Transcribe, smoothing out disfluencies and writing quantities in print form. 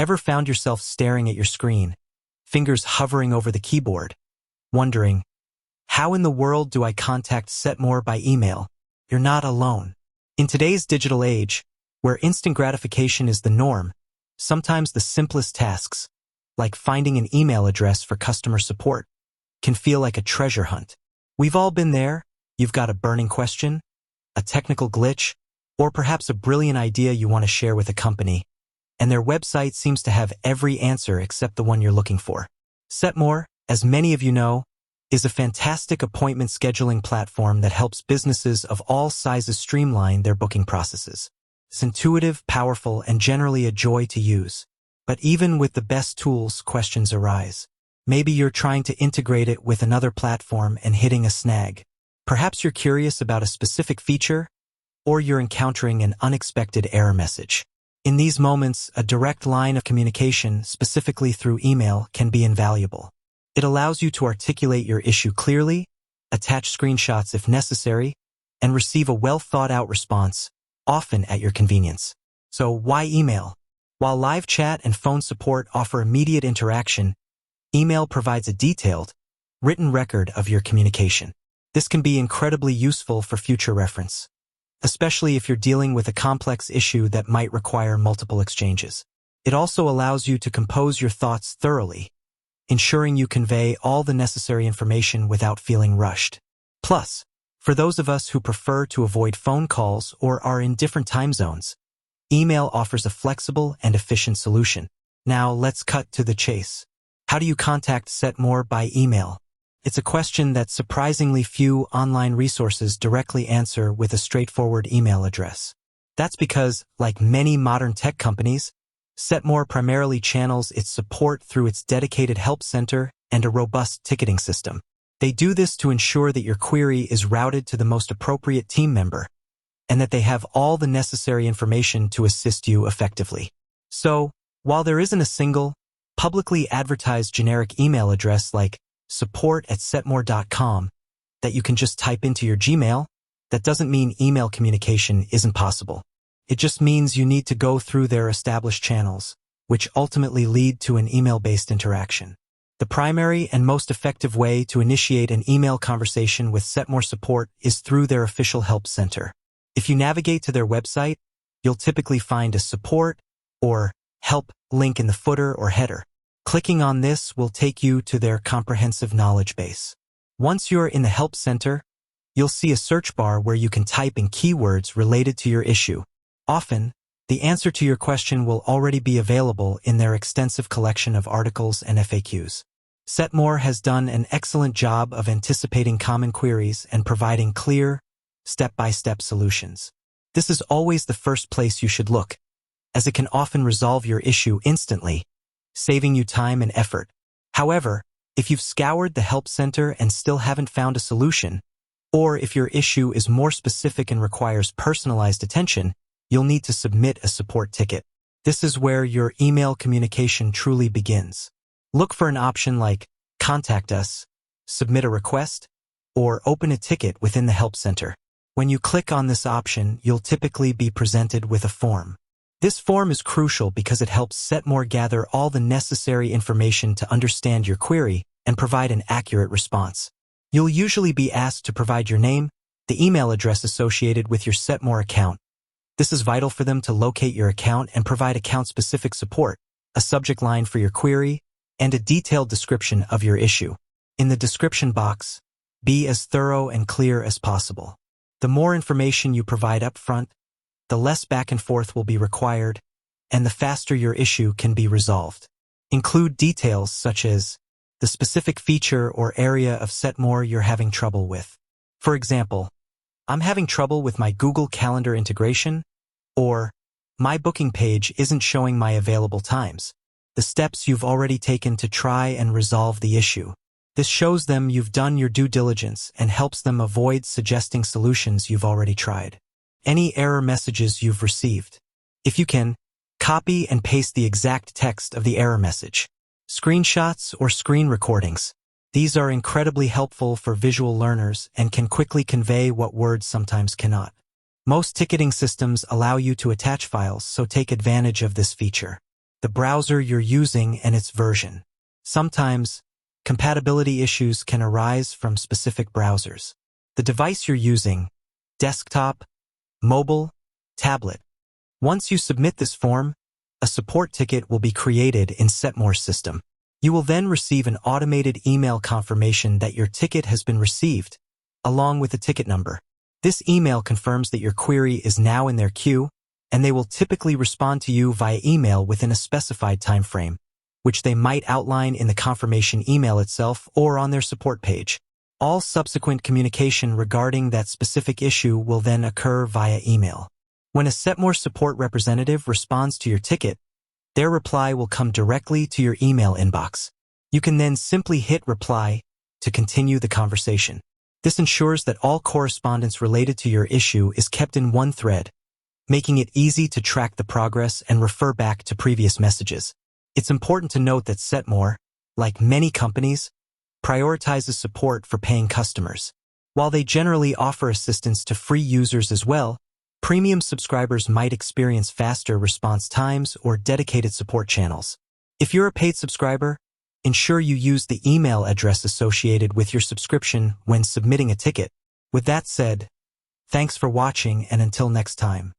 Ever found yourself staring at your screen, fingers hovering over the keyboard, wondering, how in the world do I contact Setmore by email? You're not alone. In today's digital age, where instant gratification is the norm, sometimes the simplest tasks, like finding an email address for customer support, can feel like a treasure hunt. We've all been there. You've got a burning question, a technical glitch, or perhaps a brilliant idea you want to share with a company, and their website seems to have every answer except the one you're looking for. Setmore, as many of you know, is a fantastic appointment scheduling platform that helps businesses of all sizes streamline their booking processes. It's intuitive, powerful, and generally a joy to use. But even with the best tools, questions arise. Maybe you're trying to integrate it with another platform and hitting a snag. Perhaps you're curious about a specific feature, or you're encountering an unexpected error message. In these moments, a direct line of communication, specifically through email, can be invaluable. It allows you to articulate your issue clearly, attach screenshots if necessary, and receive a well-thought-out response, often at your convenience. So why email? While live chat and phone support offer immediate interaction, email provides a detailed, written record of your communication. This can be incredibly useful for future reference, especially if you're dealing with a complex issue that might require multiple exchanges. It also allows you to compose your thoughts thoroughly, ensuring you convey all the necessary information without feeling rushed. Plus, for those of us who prefer to avoid phone calls or are in different time zones, email offers a flexible and efficient solution. Now let's cut to the chase. How do you contact Setmore by email? It's a question that surprisingly few online resources directly answer with a straightforward email address. That's because, like many modern tech companies, Setmore primarily channels its support through its dedicated help center and a robust ticketing system. They do this to ensure that your query is routed to the most appropriate team member, and that they have all the necessary information to assist you effectively. So, while there isn't a single, publicly advertised generic email address like support@setmore.com that you can just type into your Gmail, that doesn't mean email communication isn't possible. It just means you need to go through their established channels, which ultimately lead to an email-based interaction. The primary and most effective way to initiate an email conversation with Setmore support is through their official help center. If you navigate to their website, you'll typically find a support or help link in the footer or header. Clicking on this will take you to their comprehensive knowledge base. Once you're in the help center, you'll see a search bar where you can type in keywords related to your issue. Often, the answer to your question will already be available in their extensive collection of articles and FAQs. Setmore has done an excellent job of anticipating common queries and providing clear, step-by-step solutions. This is always the first place you should look, as it can often resolve your issue instantly, saving you time and effort. However, if you've scoured the help center and still haven't found a solution, or if your issue is more specific and requires personalized attention, you'll need to submit a support ticket. This is where your email communication truly begins. Look for an option like Contact Us, Submit a Request, or Open a Ticket within the Help Center. When you click on this option, you'll typically be presented with a form. This form is crucial because it helps Setmore gather all the necessary information to understand your query and provide an accurate response. You'll usually be asked to provide your name, the email address associated with your Setmore account. This is vital for them to locate your account and provide account-specific support, a subject line for your query, and a detailed description of your issue. In the description box, be as thorough and clear as possible. The more information you provide up front, the less back and forth will be required, and the faster your issue can be resolved. Include details such as the specific feature or area of Setmore you're having trouble with. For example, I'm having trouble with my Google Calendar integration, or my booking page isn't showing my available times. The steps you've already taken to try and resolve the issue. This shows them you've done your due diligence and helps them avoid suggesting solutions you've already tried. Any error messages you've received. If you can, copy and paste the exact text of the error message. Screenshots or screen recordings. These are incredibly helpful for visual learners and can quickly convey what words sometimes cannot. Most ticketing systems allow you to attach files, so take advantage of this feature. the browser you're using and its version. Sometimes, compatibility issues can arise from specific browsers. The device you're using, desktop, mobile, tablet. Once you submit this form, a support ticket will be created in Setmore's system. You will then receive an automated email confirmation that your ticket has been received, along with a ticket number. This email confirms that your query is now in their queue, and they will typically respond to you via email within a specified time frame, which they might outline in the confirmation email itself or on their support page. All subsequent communication regarding that specific issue will then occur via email. When a Setmore support representative responds to your ticket, their reply will come directly to your email inbox. You can then simply hit reply to continue the conversation. This ensures that all correspondence related to your issue is kept in one thread, making it easy to track the progress and refer back to previous messages. It's important to note that Setmore, like many companies, prioritizes support for paying customers. While they generally offer assistance to free users as well, premium subscribers might experience faster response times or dedicated support channels. If you're a paid subscriber, ensure you use the email address associated with your subscription when submitting a ticket. With that said, thanks for watching, and until next time.